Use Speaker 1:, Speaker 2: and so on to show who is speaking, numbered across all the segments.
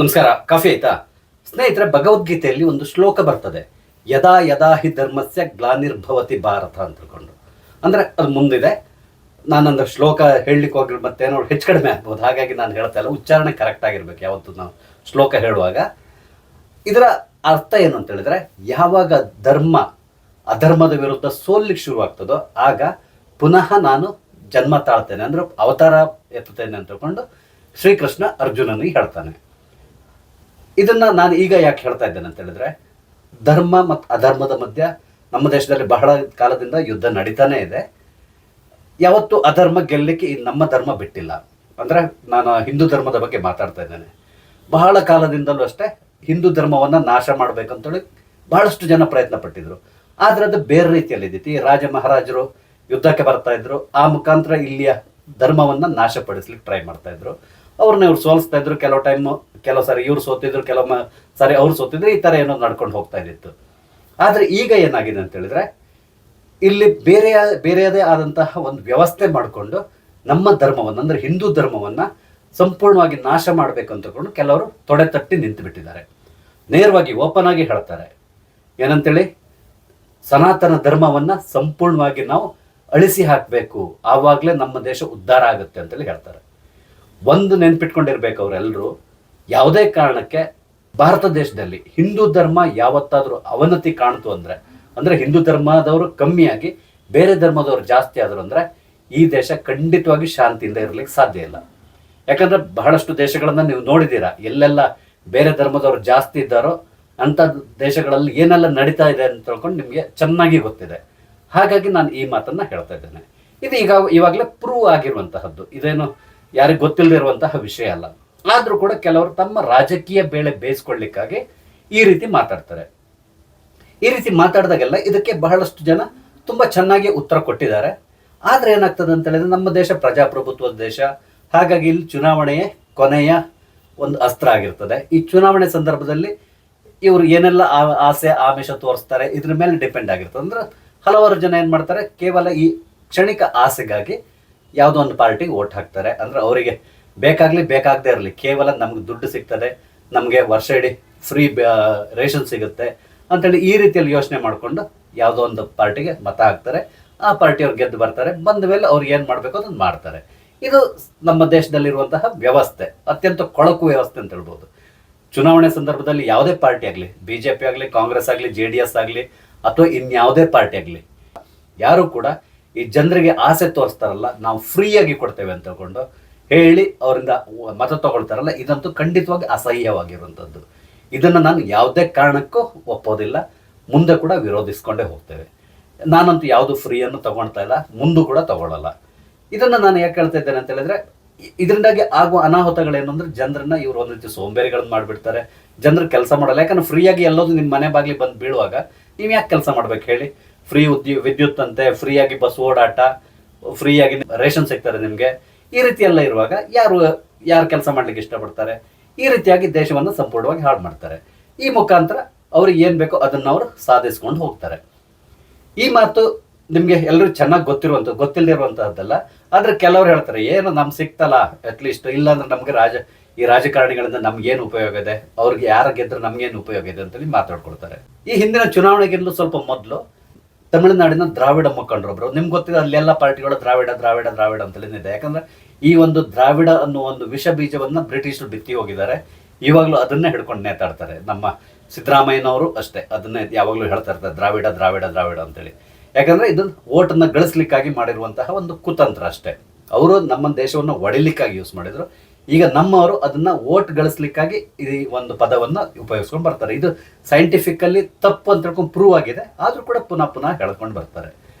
Speaker 1: ನಮಸ್ಕಾರ. ಕಾಫಿ ಆಯ್ತಾ ಸ್ನೇಹಿತರೆ? ಭಗವದ್ಗೀತೆಯಲ್ಲಿ ಒಂದು ಶ್ಲೋಕ ಬರ್ತದೆ, ಯದಾ ಯದಾ ಹಿ ಧರ್ಮಸ್ಯ ಗ್ಲಾನಿರ್ಭವತಿ ಭಾರತ ಅಂತ ತಿಳ್ಕೊಂಡು. ಅಂದರೆ ಅದು ಮುಂದಿದೆ. ನಾನೊಂದು ಶ್ಲೋಕ ಹೇಳಲಿಕ್ಕೆ ಹೋಗಿ ಮತ್ತೇನೋ ಹೆಚ್ಚು ಕಡಿಮೆ ಆಗ್ಬೋದು, ಹಾಗಾಗಿ ನಾನು ಹೇಳ್ತಾ ಇಲ್ಲ. ಉಚ್ಚಾರಣೆ ಕರೆಕ್ಟ್ ಆಗಿರ್ಬೇಕು ಯಾವತ್ತು ನಾವು ಶ್ಲೋಕ ಹೇಳುವಾಗ. ಇದರ ಅರ್ಥ ಏನು ಅಂತ ಹೇಳಿದ್ರೆ, ಯಾವಾಗ ಧರ್ಮ ಅಧರ್ಮದ ವಿರುದ್ಧ ಸೋಲಿಕ್ಕೆ ಶುರುವಾಗ್ತದೋ ಆಗ ಪುನಃ ನಾನು ಜನ್ಮ ತಾಳ್ತೇನೆ, ಅಂದ್ರೆ ಅವತಾರ ಎತ್ತುತ್ತೇನೆ ಅಂತ ತಿಳ್ಕೊಂಡು ಶ್ರೀಕೃಷ್ಣ ಅರ್ಜುನನಿಗೆ ಹೇಳ್ತಾನೆ. ಇದನ್ನ ನಾನು ಈಗ ಯಾಕೆ ಹೇಳ್ತಾ ಇದ್ದೇನೆ ಅಂತ ಹೇಳಿದ್ರೆ, ಧರ್ಮ ಮತ್ತು ಅಧರ್ಮದ ಮಧ್ಯ ನಮ್ಮ ದೇಶದಲ್ಲಿ ಬಹಳ ಕಾಲದಿಂದ ಯುದ್ಧ ನಡೀತಾನೆ ಇದೆ. ಯಾವತ್ತು ಅಧರ್ಮ ಗೆಲ್ಲಲಿಕ್ಕೆ ಈ ನಮ್ಮ ಧರ್ಮ ಬಿಟ್ಟಿಲ್ಲ. ಅಂದ್ರೆ ನಾನು ಹಿಂದೂ ಧರ್ಮದ ಬಗ್ಗೆ ಮಾತಾಡ್ತಾ ಇದ್ದೇನೆ. ಬಹಳ ಕಾಲದಿಂದಲೂ ಅಷ್ಟೇ ಹಿಂದೂ ಧರ್ಮವನ್ನ ನಾಶ ಮಾಡ್ಬೇಕಂತೇಳಿ ಬಹಳಷ್ಟು ಜನ ಪ್ರಯತ್ನ ಪಟ್ಟಿದ್ರು. ಆದ್ರೆ ಅದು ಬೇರೆ ರೀತಿಯಲ್ಲಿ ಇದ್ದಿತ್ತು. ಈ ರಾಜ ಮಹಾರಾಜರು ಯುದ್ಧಕ್ಕೆ ಬರ್ತಾ ಇದ್ರು, ಆ ಮುಖಾಂತರ ಇಲ್ಲಿಯ ಧರ್ಮವನ್ನ ನಾಶಪಡಿಸ್ಲಿಕ್ಕೆ ಟ್ರೈ ಮಾಡ್ತಾ ಇದ್ರು. ಅವ್ರನ್ನ ಇವ್ರು ಸೋಲಿಸ್ತಾ ಇದ್ರು. ಕೆಲವು ಸಾರಿ ಇವ್ರು ಸೋತಿದ್ರು, ಕೆಲವು ಸಾರಿ ಅವ್ರು ಸೋತಿದ್ರು. ಈ ತರ ಏನೋ ನಡ್ಕೊಂಡು ಹೋಗ್ತಾ ಇದ್ದಿತ್ತು. ಆದ್ರೆ ಈಗ ಏನಾಗಿದೆ ಅಂತ ಹೇಳಿದ್ರೆ, ಇಲ್ಲಿ ಬೇರೆಯದೇ ಆದಂತಹ ಒಂದು ವ್ಯವಸ್ಥೆ ಮಾಡಿಕೊಂಡು ನಮ್ಮ ಧರ್ಮವನ್ನ, ಅಂದ್ರೆ ಹಿಂದೂ ಧರ್ಮವನ್ನ ಸಂಪೂರ್ಣವಾಗಿ ನಾಶ ಮಾಡ್ಬೇಕು ಅಂತಕೊಂಡು ಕೆಲವರು ತೊಡೆ ತಟ್ಟಿ ನಿಂತು ಬಿಟ್ಟಿದ್ದಾರೆ. ನೇರವಾಗಿ ಓಪನ್ ಆಗಿ ಹೇಳ್ತಾರೆ ಏನಂತೇಳಿ, ಸನಾತನ ಧರ್ಮವನ್ನ ಸಂಪೂರ್ಣವಾಗಿ ನಾವು ಅಳಿಸಿ ಹಾಕಬೇಕು, ಆವಾಗಲೇ ನಮ್ಮ ದೇಶ ಉದ್ಧಾರ ಆಗುತ್ತೆ ಅಂತೇಳಿ ಹೇಳ್ತಾರೆ. ಒಂದು ನೆನ್ಪಿಟ್ಕೊಂಡಿರ್ಬೇಕು ಅವರೆಲ್ಲರೂ, ಯಾವುದೇ ಕಾರಣಕ್ಕೆ ಭಾರತ ದೇಶದಲ್ಲಿ ಹಿಂದೂ ಧರ್ಮ ಯಾವತ್ತಾದ್ರೂ ಅವನತಿ ಕಾಣ್ತು ಅಂದ್ರೆ ಹಿಂದೂ ಧರ್ಮದವರು ಕಮ್ಮಿಯಾಗಿ ಬೇರೆ ಧರ್ಮದವರು ಜಾಸ್ತಿ ಆದ್ರು ಅಂದ್ರೆ ಈ ದೇಶ ಖಂಡಿತವಾಗಿ ಶಾಂತಿಯಿಂದ ಇರ್ಲಿಕ್ಕೆ ಸಾಧ್ಯ ಇಲ್ಲ. ಯಾಕಂದ್ರೆ ಬಹಳಷ್ಟು ದೇಶಗಳನ್ನ ನೀವು ನೋಡಿದ್ದೀರಾ, ಎಲ್ಲೆಲ್ಲ ಬೇರೆ ಧರ್ಮದವರು ಜಾಸ್ತಿ ಇದ್ದಾರೋ ಅಂತ ದೇಶಗಳಲ್ಲಿ ಏನೆಲ್ಲ ನಡೀತಾ ಇದೆ ಅಂತ ತಿಳ್ಕೊಂಡು ನಿಮ್ಗೆ ಚೆನ್ನಾಗಿ ಗೊತ್ತಿದೆ. ಹಾಗಾಗಿ ನಾನು ಈ ಮಾತನ್ನ ಹೇಳ್ತಾ ಇದ್ದೇನೆ. ಇದು ಇವಾಗಲೇ ಪ್ರೂವ್ ಆಗಿರುವಂತಹದ್ದು, ಇದೇನು ಯಾರಿಗೆ ಗೊತ್ತಿಲ್ಲದಿರುವಂತಹ ವಿಷಯ ಅಲ್ಲ. ಆದ್ರೂ ಕೂಡ ಕೆಲವರು ತಮ್ಮ ರಾಜಕೀಯ ಬೇಳೆ ಬೇಯಿಸ್ಕೊಳ್ಳಿಕ್ಕಾಗಿ ಈ ರೀತಿ ಮಾತಾಡ್ತಾರೆ. ಈ ರೀತಿ ಮಾತಾಡಿದಾಗೆಲ್ಲ ಇದಕ್ಕೆ ಬಹಳಷ್ಟು ಜನ ತುಂಬಾ ಚೆನ್ನಾಗಿ ಉತ್ತರ ಕೊಟ್ಟಿದ್ದಾರೆ. ಆದ್ರೆ ಏನಾಗ್ತದೆ ಅಂತ ಹೇಳಿದ್ರೆ, ನಮ್ಮ ದೇಶ ಪ್ರಜಾಪ್ರಭುತ್ವದ ದೇಶ. ಹಾಗಾಗಿ ಇಲ್ಲಿ ಚುನಾವಣೆಯೇ ಕೊನೆಯ ಒಂದು ಅಸ್ತ್ರ ಆಗಿರ್ತದೆ. ಈ ಚುನಾವಣೆ ಸಂದರ್ಭದಲ್ಲಿ ಇವರು ಏನೆಲ್ಲ ಆಸೆ ಆಮಿಷ ತೋರಿಸ್ತಾರೆ ಇದ್ರ ಮೇಲೆ ಡಿಪೆಂಡ್ ಆಗಿರ್ತದೆ. ಅಂದ್ರೆ ಹಲವಾರು ಜನ ಏನ್ ಮಾಡ್ತಾರೆ, ಕೇವಲ ಈ ಕ್ಷಣಿಕ ಆಸೆಗಾಗಿ ಯಾವುದೋ ಒಂದು ಪಾರ್ಟಿಗೆ ಓಟ್ ಹಾಕ್ತಾರೆ. ಅಂದ್ರೆ ಅವರಿಗೆ ಬೇಕಾಗದೇ ಇರಲಿ, ಕೇವಲ ನಮ್ಗೆ ದುಡ್ಡು ಸಿಗ್ತದೆ, ನಮಗೆ ವರ್ಷ ಇಡೀ ಫ್ರೀ ರೇಷನ್ ಸಿಗುತ್ತೆ ಅಂತೇಳಿ ಈ ರೀತಿಯಲ್ಲಿ ಯೋಚನೆ ಮಾಡಿಕೊಂಡು ಯಾವುದೋ ಒಂದು ಪಾರ್ಟಿಗೆ ಮತ ಹಾಕ್ತಾರೆ. ಆ ಪಾರ್ಟಿಯವ್ರು ಗೆದ್ದು ಬರ್ತಾರೆ. ಬಂದ ಮೇಲೆ ಅವ್ರಿಗೆ ಏನು ಮಾಡಬೇಕು ಅದನ್ನು ಮಾಡ್ತಾರೆ. ಇದು ನಮ್ಮ ದೇಶದಲ್ಲಿರುವಂತಹ ವ್ಯವಸ್ಥೆ, ಅತ್ಯಂತ ಕೊಳಕು ವ್ಯವಸ್ಥೆ ಅಂತ ಹೇಳ್ಬೋದು. ಚುನಾವಣೆ ಸಂದರ್ಭದಲ್ಲಿ ಯಾವುದೇ ಪಾರ್ಟಿ ಆಗಲಿ, BJP ಆಗಲಿ, ಕಾಂಗ್ರೆಸ್ ಆಗಲಿ, JDS ಆಗಲಿ, ಅಥವಾ ಇನ್ಯಾವುದೇ ಪಾರ್ಟಿ ಆಗಲಿ, ಯಾರು ಕೂಡ ಈ ಜನರಿಗೆ ಆಸೆ ತೋರಿಸ್ತಾರಲ್ಲ, ನಾವು ಫ್ರೀಯಾಗಿ ಕೊಡ್ತೇವೆ ಅಂತ ಹೇಳ್ಕೊಂಡು ಹೇಳಿ ಅವರಿಂದ ಮತ ತಗೊಳ್ತಾರಲ್ಲ, ಇದಂತೂ ಖಂಡಿತವಾಗಿ ಅಸಹ್ಯವಾಗಿರುವಂಥದ್ದು. ಇದನ್ನು ನಾನು ಯಾವುದೇ ಕಾರಣಕ್ಕೂ ಒಪ್ಪೋದಿಲ್ಲ. ಮುಂದೆ ಕೂಡ ವಿರೋಧಿಸ್ಕೊಂಡೇ ಹೋಗ್ತೇವೆ. ನಾನಂತೂ ಯಾವುದು ಫ್ರೀಯನ್ನು ತಗೊಳ್ತಾ ಇಲ್ಲ, ಮುಂದೂ ಕೂಡ ತಗೊಳ್ಳಲ್ಲ. ಇದನ್ನ ನಾನು ಯಾಕೆ ಹೇಳ್ತಾ ಇದ್ದೇನೆ ಅಂತ ಹೇಳಿದ್ರೆ, ಇದರಿಂದಾಗಿ ಆಗುವ ಅನಾಹುತಗಳೇನು ಅಂದ್ರೆ, ಜನರನ್ನ ಇವರು ಒಂದು ರೀತಿ ಸೋಂಬೇರಿಗಳನ್ನ ಮಾಡಿಬಿಡ್ತಾರೆ. ಜನರು ಕೆಲಸ ಮಾಡಲ್ಲ. ಯಾಕಂದ್ರೆ ಫ್ರೀಯಾಗಿ ಎಲ್ಲೋದು ನಿಮ್ಮ ಮನೆ ಬಾಗಿಲಿ ಬಂದು ಬೀಳುವಾಗ ನೀವು ಯಾಕೆ ಕೆಲಸ ಮಾಡ್ಬೇಕು ಹೇಳಿ? ಫ್ರೀ ವಿದ್ಯುತ್ ಅಂತೆ, ಫ್ರೀಯಾಗಿ ಬಸ್ ಓಡಾಟ, ಫ್ರೀಯಾಗಿ ರೇಷನ್ ಸಿಗ್ತಾರೆ ನಿಮಗೆ. ಈ ರೀತಿ ಎಲ್ಲ ಇರುವಾಗ ಯಾರು ಕೆಲಸ ಮಾಡ್ಲಿಕ್ಕೆ ಇಷ್ಟಪಡ್ತಾರೆ? ಈ ರೀತಿಯಾಗಿ ದೇಶವನ್ನು ಸಂಪೂರ್ಣವಾಗಿ ಹಾಳು ಮಾಡ್ತಾರೆ. ಈ ಮುಖಾಂತರ ಅವ್ರಿಗೆ ಏನ್ ಬೇಕೋ ಅದನ್ನ ಅವರು ಸಾಧಿಸ್ಕೊಂಡು ಹೋಗ್ತಾರೆ. ಈ ಮಾತು ನಿಮ್ಗೆ ಎಲ್ಲರೂ ಚೆನ್ನಾಗಿ ಗೊತ್ತಿಲ್ಲದಿರುವಂತಹದ್ದಲ್ಲ. ಆದ್ರೆ ಕೆಲವರು ಹೇಳ್ತಾರೆ, ಏನು ನಮ್ಗೆ ಸಿಕ್ತಲ್ಲ ಅಟ್ಲೀಸ್ಟ್, ಇಲ್ಲಾಂದ್ರೆ ನಮ್ಗೆ ಈ ರಾಜಕಾರಣಿಗಳಿಂದ ನಮ್ಗೇನು ಉಪಯೋಗ ಇದೆ, ಅವ್ರಿಗೆ ಯಾರ ಗೆದ್ರೆ ನಮ್ಗೇನು ಉಪಯೋಗ ಇದೆ ಅಂತೇಳಿ ಮಾತಾಡ್ಕೊಳ್ತಾರೆ. ಈ ಹಿಂದಿನ ಚುನಾವಣೆಗಿಂತಲೂ ಸ್ವಲ್ಪ ಮೊದಲು ತಮಿಳುನಾಡಿನ ದ್ರಾವಿಡ ಮುಖಂಡರೊಬ್ರು, ನಿಮ್ಗೆ ಗೊತ್ತಿದೆ, ಅಲ್ಲೆಲ್ಲ ಪಾರ್ಟಿಗಳು ದ್ರಾವಿಡ ದ್ರಾವಿಡ ದ್ರಾವಿಡ ಅಂತೇಳಿದೆ. ಯಾಕಂದ್ರೆ ಈ ಒಂದು ದ್ರಾವಿಡ ಅನ್ನುವ ಒಂದು ವಿಷ ಬೀಜವನ್ನ ಬ್ರಿಟಿಷರು ಬಿತ್ತಿ ಹೋಗಿದ್ದಾರೆ. ಇವಾಗಲೂ ಅದನ್ನೇ ಹಿಡ್ಕೊಂಡು ನೇತಾಡ್ತಾರೆ. ನಮ್ಮ ಸಿದ್ದರಾಮಯ್ಯನವರು ಅಷ್ಟೇ ಅದನ್ನೇ ಯಾವಾಗಲೂ ಹೇಳ್ತಾ ಇರ್ತಾರೆ, ದ್ರಾವಿಡ ದ್ರಾವಿಡ ದ್ರಾವಿಡ ಅಂತೇಳಿ. ಯಾಕಂದ್ರೆ ಇದನ್ನ ಓಟನ್ನ ಗಳಿಸ್ಲಿಕ್ಕಾಗಿ ಮಾಡಿರುವಂತಹ ಒಂದು ಕುತಂತ್ರ ಅಷ್ಟೇ. ಅವರು ನಮ್ಮ ದೇಶವನ್ನು ಒಡಿಲಿಕ್ಕಾಗಿ ಯೂಸ್ ಮಾಡಿದ್ರು. ಈಗ ನಮ್ಮವರು ಅದನ್ನ ಓಟ್ ಗಳಿಸ್ಲಿಕ್ಕಾಗಿ ಈ ಒಂದು ಪದವನ್ನ ಉಪಯೋಗಿಸ್ಕೊಂಡು ಬರ್ತಾರೆ. ಇದು ಸೈಂಟಿಫಿಕಲಿ ತಪ್ಪು ಅಂತ ಹೇಳ್ಕೊಂಡು ಪ್ರೂವ್ ಆಗಿದೆ. ಆದ್ರೂ ಕೂಡ ಪುನಃ ಹೇಳ್ಕೊಂಡು ಬರ್ತಾರೆ.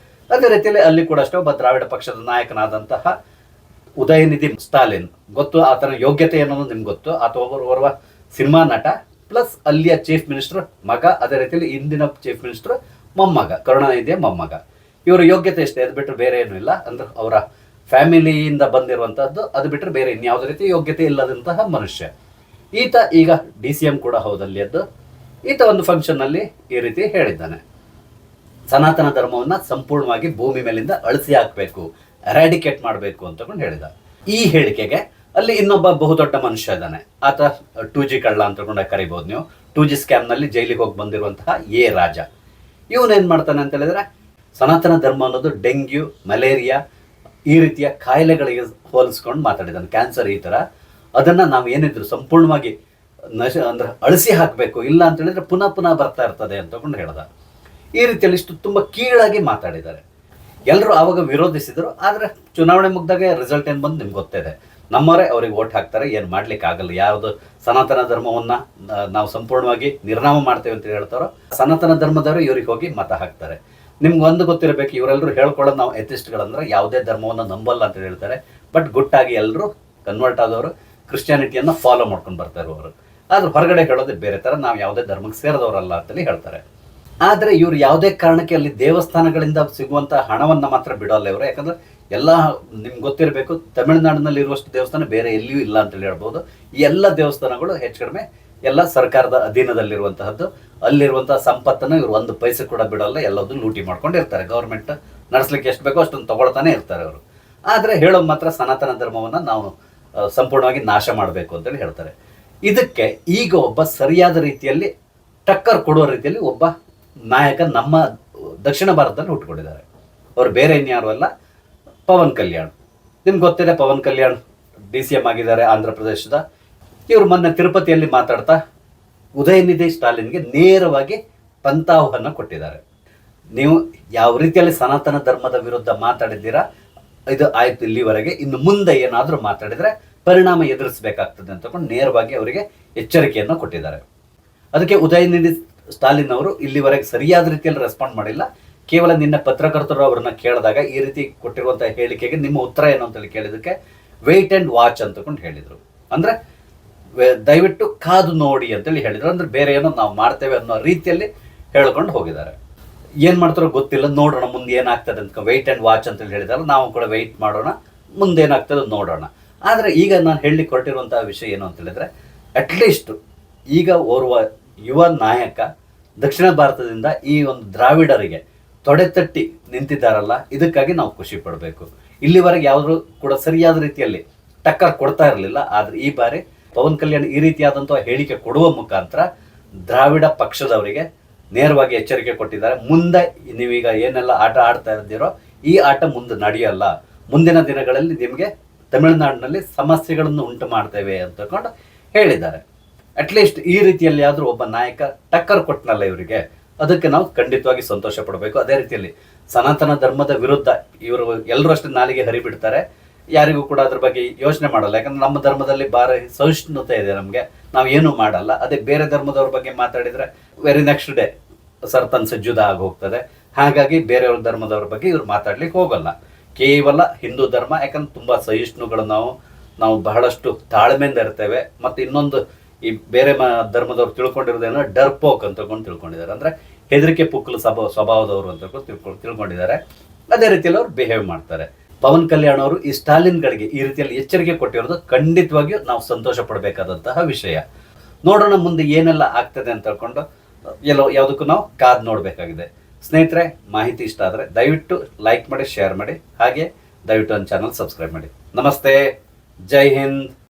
Speaker 1: ಅದೇ ರೀತಿಯಲ್ಲಿ ಅಲ್ಲಿ ಕೂಡ ಅಷ್ಟೇ ಒಬ್ಬ ದ್ರಾವಿಡ ಪಕ್ಷದ ನಾಯಕನಾದಂತಹ ಉದಯನಿಧಿ ಸ್ಟಾಲಿನ್, ಗೊತ್ತು ಆತನ ಯೋಗ್ಯತೆ ಏನೋ ನಿಮ್ಗೆ ಗೊತ್ತು. ಆತ ಓರ್ವ ಸಿನಿಮಾ ನಟ, ಪ್ಲಸ್ ಅಲ್ಲಿಯ ಚೀಫ್ ಮಿನಿಸ್ಟರ್ ಮಗ, ಅದೇ ರೀತಿಯಲ್ಲಿ ಇಂದಿನ ಚೀಫ್ ಮಿನಿಸ್ಟರ್ ಮೊಮ್ಮಗ, ಕರುಣಾನಿಧಿಯ ಮೊಮ್ಮಗ. ಇವರ ಯೋಗ್ಯತೆ ಎಷ್ಟೇ, ಅದು ಬಿಟ್ಟರೆ ಬೇರೆ ಏನೂ ಇಲ್ಲ. ಅಂದ್ರೆ ಅವರ ಫ್ಯಾಮಿಲಿಯಿಂದ ಬಂದಿರುವಂತಹದ್ದು, ಅದು ಬಿಟ್ಟರೆ ಬೇರೆ ಇನ್ಯಾವುದೇ ರೀತಿ ಯೋಗ್ಯತೆ ಇಲ್ಲದಂತಹ ಮನುಷ್ಯ. ಈತ ಈಗ DCM ಕೂಡ ಹೌದಲ್ಲಿಯದ್ದು. ಈತ ಒಂದು ಫಂಕ್ಷನ್ ನಲ್ಲಿ ಈ ರೀತಿ ಹೇಳಿದ್ದಾನೆ, ಸನಾತನ ಧರ್ಮವನ್ನ ಸಂಪೂರ್ಣವಾಗಿ ಭೂಮಿ ಮೇಲಿಂದ ಅಳಿಸಿ ಹಾಕಬೇಕು, ಎರಾಡಿಕೇಟ್ ಮಾಡಬೇಕು ಅಂತ ಹೇಳಿದ. ಈ ಹೇಳಿಕೆಗೆ ಅಲ್ಲಿ ಇನ್ನೊಬ್ಬ ಬಹುದೊಡ್ಡ ಮನುಷ್ಯ ಇದ್ದಾನೆ, ಆತ 2G ಕಳ್ಳ ಅಂತ ಕೂಡ ಕರಿಬಹುದು ನೀವು. 2G ಸ್ಕ್ಯಾಮ್ನಲ್ಲಿ ಜೈಲಿಗೆ ಹೋಗಿ ಬಂದಿರುವಂತಹ ಎ ರಾಜ. ಇವನೇನು ಮಾಡ್ತಾನೆ ಅಂತ ಹೇಳಿದ್ರೆ, ಸನಾತನ ಧರ್ಮ ಅನ್ನೋದು ಡೆಂಗ್ಯೂ, ಮಲೇರಿಯಾ ಈ ರೀತಿಯ ಕಾಯಿಲೆಗಳಿಗೆ ಹೋಲಿಸ್ಕೊಂಡು ಮಾತಾಡಿದ್ದಾನೆ. ಕ್ಯಾನ್ಸರ್ ಈ ಥರ ಅದನ್ನು ನಾವು ಏನಿದ್ರು ಸಂಪೂರ್ಣವಾಗಿ ಅಂದ್ರೆ ಅಳಿಸಿ ಹಾಕಬೇಕು, ಇಲ್ಲ ಅಂತ ಹೇಳಿದ್ರೆ ಪುನಃ ಪುನಃ ಬರ್ತಾ ಇರ್ತದೆ ಅಂತಕೊಂಡು ಹೇಳ್ದ. ಈ ರೀತಿಯಲ್ಲಿ ಇಷ್ಟು ತುಂಬ ಕೀಳಾಗಿ ಮಾತಾಡಿದ್ದಾರೆ. ಎಲ್ಲರೂ ಆವಾಗ ವಿರೋಧಿಸಿದರು. ಆದರೆ ಚುನಾವಣೆ ಮುಗ್ದಾಗ ರಿಸಲ್ಟ್ ಏನು ಬಂದು ನಿಮ್ಗೆ ಗೊತ್ತಿದೆ. ನಮ್ಮವರೇ ಅವ್ರಿಗೆ ಓಟ್ ಹಾಕ್ತಾರೆ, ಏನು ಮಾಡ್ಲಿಕ್ಕೆ ಆಗಲ್ಲ. ಯಾವುದು ಸನಾತನ ಧರ್ಮವನ್ನು ನಾವು ಸಂಪೂರ್ಣವಾಗಿ ನಿರ್ನಾಮ ಮಾಡ್ತೇವೆ ಅಂತ ಹೇಳ್ತಾರೋ, ಸನಾತನ ಧರ್ಮದವರು ಇವ್ರಿಗೆ ಹೋಗಿ ಮತ ಹಾಕ್ತಾರೆ. ನಿಮ್ಗೆ ಒಂದು ಗೊತ್ತಿರಬೇಕು, ಇವರೆಲ್ಲರೂ ಹೇಳ್ಕೊಳ್ಳೋದು ನಾವು ಎಥಿಸ್ಟ್ಗಳಂದ್ರೆ ಯಾವುದೇ ಧರ್ಮವನ್ನು ನಂಬಲ್ಲ ಅಂತ ಹೇಳ್ತಾರೆ. ಬಟ್ ಗುಟ್ಟಾಗಿ ಎಲ್ಲರೂ ಕನ್ವರ್ಟ್ ಆದವರು ಕ್ರಿಶ್ಚಿಯಾನಿಟಿಯನ್ನು ಫಾಲೋ ಮಾಡ್ಕೊಂಡು ಬರ್ತಾ ಇರುವವರು. ಆದ್ರೆ ಹೊರಗಡೆ ಹೇಳೋದೇ ಬೇರೆ ಥರ, ನಾವು ಯಾವುದೇ ಧರ್ಮಕ್ಕೆ ಸೇರಿದವರಲ್ಲ ಅಂತೇಳಿ ಹೇಳ್ತಾರೆ. ಆದರೆ ಇವರು ಯಾವುದೇ ಕಾರಣಕ್ಕೆ ಅಲ್ಲಿ ದೇವಸ್ಥಾನಗಳಿಂದ ಸಿಗುವಂಥ ಹಣವನ್ನು ಮಾತ್ರ ಬಿಡೋಲ್ಲ ಇವರು. ಯಾಕಂದರೆ ಎಲ್ಲ ನಿಮ್ಗೆ ಗೊತ್ತಿರಬೇಕು, ತಮಿಳುನಾಡಿನಲ್ಲಿ ಇರುವಷ್ಟು ದೇವಸ್ಥಾನ ಬೇರೆ ಎಲ್ಲಿಯೂ ಇಲ್ಲ ಅಂತೇಳಿ ಹೇಳ್ಬೋದು. ಈ ಎಲ್ಲ ದೇವಸ್ಥಾನಗಳು ಹೆಚ್ಚು ಕಡಿಮೆ ಎಲ್ಲ ಸರ್ಕಾರದ ಅಧೀನದಲ್ಲಿರುವಂತಹದ್ದು. ಅಲ್ಲಿರುವಂತಹ ಸಂಪತ್ತನ್ನು ಇವರು ಒಂದು ಪೈಸೆ ಕೂಡ ಬಿಡೋಲ್ಲ, ಎಲ್ಲದೂ ಲೂಟಿ ಮಾಡ್ಕೊಂಡಿರ್ತಾರೆ. ಗೌರ್ಮೆಂಟ್ ನಡೆಸಲಿಕ್ಕೆ ಎಷ್ಟು ಬೇಕೋ ಅಷ್ಟೊಂದು ತಗೊಳ್ತಾನೆ ಇರ್ತಾರೆ ಅವರು. ಆದರೆ ಹೇಳೋ ಮಾತ್ರ ಸನಾತನ ಧರ್ಮವನ್ನು ನಾವು ಸಂಪೂರ್ಣವಾಗಿ ನಾಶ ಮಾಡಬೇಕು ಅಂತೇಳಿ ಹೇಳ್ತಾರೆ. ಇದಕ್ಕೆ ಈಗ ಒಬ್ಬ ಸರಿಯಾದ ರೀತಿಯಲ್ಲಿ ಟಕ್ಕರ್ ಕೊಡುವ ರೀತಿಯಲ್ಲಿ ಒಬ್ಬ ನಾಯಕ ನಮ್ಮ ದಕ್ಷಿಣ ಭಾರತದಲ್ಲಿ ಹುಟ್ಟುಕೊಂಡಿದ್ದಾರೆ. ಅವರು ಬೇರೆ ಇನ್ಯಾರು ಅಲ್ಲ, ಪವನ್ ಕಲ್ಯಾಣ್. ನಿಮ್ಗೆ ಗೊತ್ತಿದೆ, ಪವನ್ ಕಲ್ಯಾಣ್ DCM ಆಗಿದ್ದಾರೆ ಆಂಧ್ರ ಪ್ರದೇಶದ. ಇವರು ಮೊನ್ನೆ ತಿರುಪತಿಯಲ್ಲಿ ಮಾತಾಡ್ತಾ ಉದಯನಿಧಿ ಸ್ಟಾಲಿನ್ಗೆ ನೇರವಾಗಿ ಪಂಥಾಹ್ವಾನ ಕೊಟ್ಟಿದ್ದಾರೆ. ನೀವು ಯಾವ ರೀತಿಯಲ್ಲಿ ಸನಾತನ ಧರ್ಮದ ವಿರುದ್ಧ ಮಾತಾಡಿದ್ದೀರಾ, ಇದು ಆಯ್ತು ಇಲ್ಲಿವರೆಗೆ, ಇನ್ನು ಮುಂದೆ ಏನಾದರೂ ಮಾತಾಡಿದರೆ ಪರಿಣಾಮ ಎದುರಿಸಬೇಕಾಗ್ತದೆ ಅಂತಕೊಂಡು ನೇರವಾಗಿ ಅವರಿಗೆ ಎಚ್ಚರಿಕೆಯನ್ನು ಕೊಟ್ಟಿದ್ದಾರೆ. ಅದಕ್ಕೆ ಉದಯನಿಧಿ ಸ್ಟಾಲಿನ್ ಅವರು ಇಲ್ಲಿವರೆಗೆ ಸರಿಯಾದ ರೀತಿಯಲ್ಲಿ ರೆಸ್ಪಾಂಡ್ ಮಾಡಿಲ್ಲ. ಕೇವಲ ನಿನ್ನೆ ಪತ್ರಕರ್ತರು ಅವ್ರನ್ನ ಕೇಳಿದಾಗ ಈ ರೀತಿ ಕೊಟ್ಟಿರುವಂಥ ಹೇಳಿಕೆಗೆ ನಿಮ್ಮ ಉತ್ತರ ಏನು ಅಂತೇಳಿ ಕೇಳಿದಕ್ಕೆ ವೆಯ್ಟ್ ಆ್ಯಂಡ್ ವಾಚ್ ಅಂತಕೊಂಡು ಹೇಳಿದರು. ಅಂದರೆ ದಯವಿಟ್ಟು ಕಾದು ನೋಡಿ ಅಂತೇಳಿ ಹೇಳಿದರು. ಅಂದರೆ ಬೇರೆ ಏನೋ ನಾವು ಮಾಡ್ತೇವೆ ಅನ್ನೋ ರೀತಿಯಲ್ಲಿ ಹೇಳ್ಕೊಂಡು ಹೋಗಿದ್ದಾರೆ. ಏನು ಮಾಡ್ತಾರೋ ಗೊತ್ತಿಲ್ಲ, ನೋಡೋಣ ಮುಂದೆ ಏನಾಗ್ತದೆ ಅಂತ. ವೆಯ್ಟ್ ಆ್ಯಂಡ್ ವಾಚ್ ಅಂತೇಳಿ ಹೇಳಿದಾರೆ, ನಾವು ಕೂಡ ವೆಯ್ಟ್ ಮಾಡೋಣ, ಮುಂದೆ ಏನಾಗ್ತದೆ ನೋಡೋಣ. ಆದರೆ ಈಗ ನಾನು ಹೇಳಲಿಕ್ಕೆ ಹೊರಟಿರುವಂಥ ವಿಷಯ ಏನು ಅಂತ ಹೇಳಿದ್ರೆ, ಅಟ್ಲೀಸ್ಟ್ ಈಗ ಓರ್ವ ಯುವ ನಾಯಕ ದಕ್ಷಿಣ ಭಾರತದಿಂದ ಈ ಒಂದು ದ್ರಾವಿಡರಿಗೆ ತೊಡೆತಟ್ಟಿ ನಿಂತಿದ್ದಾರಲ್ಲ, ಇದಕ್ಕಾಗಿ ನಾವು ಖುಷಿ ಪಡಬೇಕು. ಇಲ್ಲಿವರೆಗೆ ಯಾವುದ್ರು ಕೂಡ ಸರಿಯಾದ ರೀತಿಯಲ್ಲಿ ಟಕ್ಕರ್ ಕೊಡ್ತಾ ಇರಲಿಲ್ಲ. ಆದರೆ ಈ ಬಾರಿ ಪವನ್ ಕಲ್ಯಾಣ್ ಈ ರೀತಿಯಾದಂಥ ಹೇಳಿಕೆ ಕೊಡುವ ಮುಖಾಂತರ ದ್ರಾವಿಡ ಪಕ್ಷದವರಿಗೆ ನೇರವಾಗಿ ಎಚ್ಚರಿಕೆ ಕೊಟ್ಟಿದ್ದಾರೆ. ಮುಂದೆ ನೀವೀಗ ಏನೆಲ್ಲ ಆಟ ಆಡ್ತಾ ಇದ್ದೀರೋ ಈ ಆಟ ಮುಂದೆ ನಡೆಯಲ್ಲ, ಮುಂದಿನ ದಿನಗಳಲ್ಲಿ ನಿಮಗೆ ತಮಿಳುನಾಡಿನಲ್ಲಿ ಸಮಸ್ಯೆಗಳನ್ನು ಉಂಟು ಮಾಡ್ತೇವೆ ಅಂತಕೊಂಡು ಹೇಳಿದ್ದಾರೆ. ಅಟ್ಲೀಸ್ಟ್ ಈ ರೀತಿಯಲ್ಲಿ ಆದರೂ ಒಬ್ಬ ನಾಯಕ ಟಕ್ಕರ್ ಕೊಟ್ಟನಲ್ಲ ಇವರಿಗೆ, ಅದಕ್ಕೆ ನಾವು ಖಂಡಿತವಾಗಿ ಸಂತೋಷ ಪಡಬೇಕು. ಅದೇ ರೀತಿಯಲ್ಲಿ ಸನಾತನ ಧರ್ಮದ ವಿರುದ್ಧ ಇವರು ಎಲ್ಲರೂ ಅಷ್ಟೇ ನಾಲಿಗೆ ಹರಿಬಿಡ್ತಾರೆ, ಯಾರಿಗೂ ಕೂಡ ಅದ್ರ ಬಗ್ಗೆ ಯೋಚನೆ ಮಾಡಲ್ಲ. ಯಾಕಂದ್ರೆ ನಮ್ಮ ಧರ್ಮದಲ್ಲಿ ಭಾರಿ ಸಹಿಷ್ಣುತೆ ಇದೆ, ನಮಗೆ ನಾವು ಏನೂ ಮಾಡಲ್ಲ. ಅದೇ ಬೇರೆ ಧರ್ಮದವ್ರ ಬಗ್ಗೆ ಮಾತಾಡಿದರೆ ವೆರಿ ನೆಕ್ಸ್ಟ್ ಡೇ ಸರ್ತನ್ ಸಜ್ಜುದ ಆಗಿ ಹೋಗ್ತದೆ. ಹಾಗಾಗಿ ಬೇರೆಯವ್ರ ಧರ್ಮದವ್ರ ಬಗ್ಗೆ ಇವ್ರು ಮಾತಾಡ್ಲಿಕ್ಕೆ ಹೋಗಲ್ಲ. ಕೇವಲ ಹಿಂದೂ ಧರ್ಮ, ಯಾಕಂದ್ರೆ ತುಂಬ ಸಹಿಷ್ಣುಗಳು ನಾವು ಬಹಳಷ್ಟು ತಾಳ್ಮೆಯಿಂದ ಇರ್ತೇವೆ. ಮತ್ತು ಇನ್ನೊಂದು, ಈ ಬೇರೆ ಧರ್ಮದವ್ರು ತಿಳ್ಕೊಂಡಿರೋದೇನೋ ಡರ್ಪೋಕ್ ಅಂತ ತಿಳ್ಕೊಂಡಿದ್ದಾರೆ. ಅಂದರೆ ಹೆದರಿಕೆ ಪುಕ್ಕಲು ಸ್ವಭಾವದವರು ಅಂತ ತಿಳ್ಕೊಂಡಿದ್ದಾರೆ. ಅದೇ ರೀತಿಯಲ್ಲಿ ಅವ್ರು ಬಿಹೇವ್ ಮಾಡ್ತಾರೆ. ಪವನ್ ಕಲ್ಯಾಣ್ ಅವರು ಈ ಸ್ಟಾಲಿನ್ಗಳಿಗೆ ಈ ರೀತಿಯಲ್ಲಿ ಎಚ್ಚರಿಕೆ ಕೊಟ್ಟಿರೋದು ಖಂಡಿತವಾಗಿಯೂ ನಾವು ಸಂತೋಷ ಪಡಬೇಕಾದಂತಹ ವಿಷಯ. ನೋಡೋಣ ಮುಂದೆ ಏನೆಲ್ಲ ಆಗ್ತದೆ ಅಂತ ಹೇಳ್ಕೊಂಡು ಯಾವುದಕ್ಕೂ ನಾವು ಕಾದು ನೋಡಬೇಕಾಗಿದೆ. ಸ್ನೇಹಿತರೆ, ಮಾಹಿತಿ ಇಷ್ಟ ಆದರೆ ದಯವಿಟ್ಟು ಲೈಕ್ ಮಾಡಿ, ಶೇರ್ ಮಾಡಿ, ಹಾಗೆ ದಯವಿಟ್ಟು ನನ್ನ ಚಾನಲ್ ಸಬ್ಸ್ಕ್ರೈಬ್ ಮಾಡಿ. ನಮಸ್ತೆ, ಜೈ ಹಿಂದ್.